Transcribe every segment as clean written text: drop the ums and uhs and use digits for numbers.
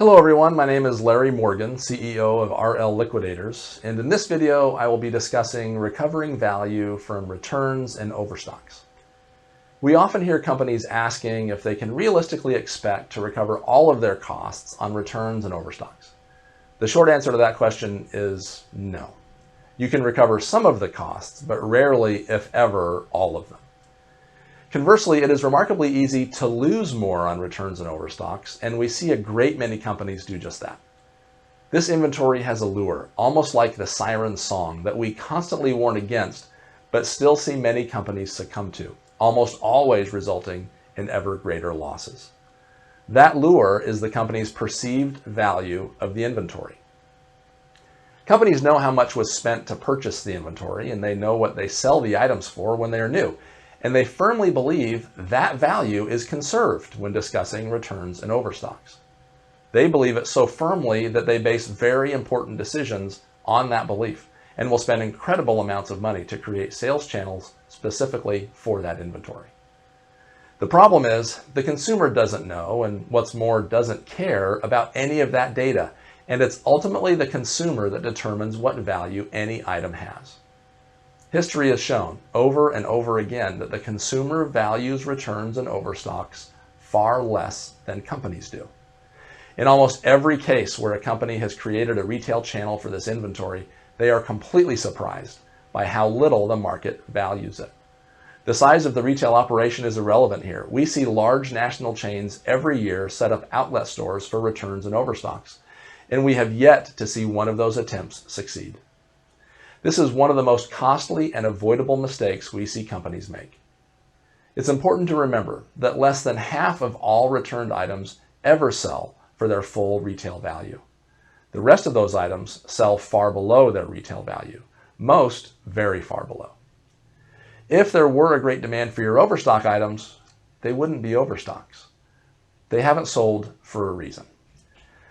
Hello everyone, my name is Larry Morgan, CEO of RL Liquidators, and in this video I will be discussing recovering value from returns and overstocks. We often hear companies asking if they can realistically expect to recover all of their costs on returns and overstocks. The short answer to that question is no. You can recover some of the costs, but rarely, if ever, all of them. Conversely, it is remarkably easy to lose more on returns and overstocks, and we see a great many companies do just that. This inventory has a lure, almost like the siren song that we constantly warn against, but still see many companies succumb to, almost always resulting in ever greater losses. That lure is the company's perceived value of the inventory. Companies know how much was spent to purchase the inventory, and they know what they sell the items for when they are new. And they firmly believe that value is conserved when discussing returns and overstocks. They believe it so firmly that they base very important decisions on that belief and will spend incredible amounts of money to create sales channels specifically for that inventory. The problem is the consumer doesn't know, and what's more, doesn't care about any of that data, and it's ultimately the consumer that determines what value any item has. History has shown over and over again that the consumer values returns and overstocks far less than companies do. In almost every case where a company has created a retail channel for this inventory, they are completely surprised by how little the market values it. The size of the retail operation is irrelevant here. We see large national chains every year set up outlet stores for returns and overstocks, and we have yet to see one of those attempts succeed. This is one of the most costly and avoidable mistakes we see companies make. It's important to remember that less than half of all returned items ever sell for their full retail value. The rest of those items sell far below their retail value, most very far below. If there were a great demand for your overstock items, they wouldn't be overstocks. They haven't sold for a reason.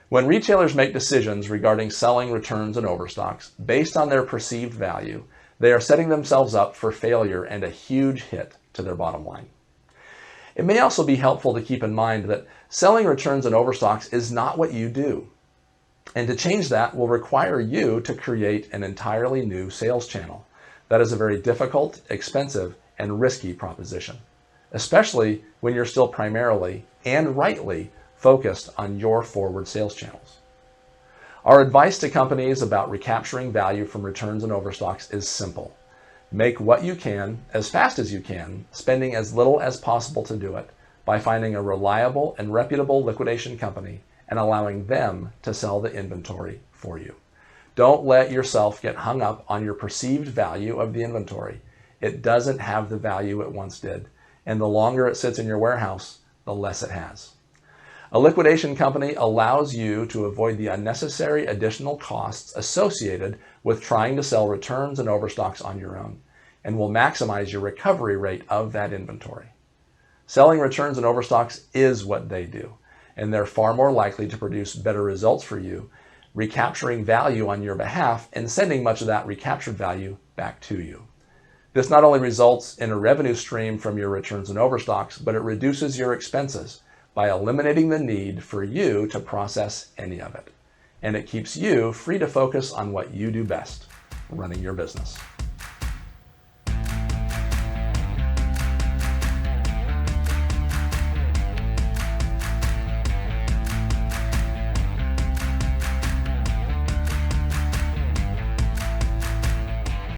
When retailers make decisions regarding selling returns and overstocks based on their perceived value, they are setting themselves up for failure and a huge hit to their bottom line. It may also be helpful to keep in mind that selling returns and overstocks is not what you do. And to change that will require you to create an entirely new sales channel. That is a very difficult, expensive, and risky proposition, especially when you're still primarily and rightly focused on your forward sales channels. Our advice to companies about recapturing value from returns and overstocks is simple. Make what you can as fast as you can, spending as little as possible to do it by finding a reliable and reputable liquidation company and allowing them to sell the inventory for you. Don't let yourself get hung up on your perceived value of the inventory. It doesn't have the value it once did, and the longer it sits in your warehouse, the less it has. A liquidation company allows you to avoid the unnecessary additional costs associated with trying to sell returns and overstocks on your own, and will maximize your recovery rate of that inventory. Selling returns and overstocks is what they do, and they're far more likely to produce better results for you, recapturing value on your behalf and sending much of that recaptured value back to you. This not only results in a revenue stream from your returns and overstocks, but it reduces your expenses by eliminating the need for you to process any of it. And it keeps you free to focus on what you do best, running your business.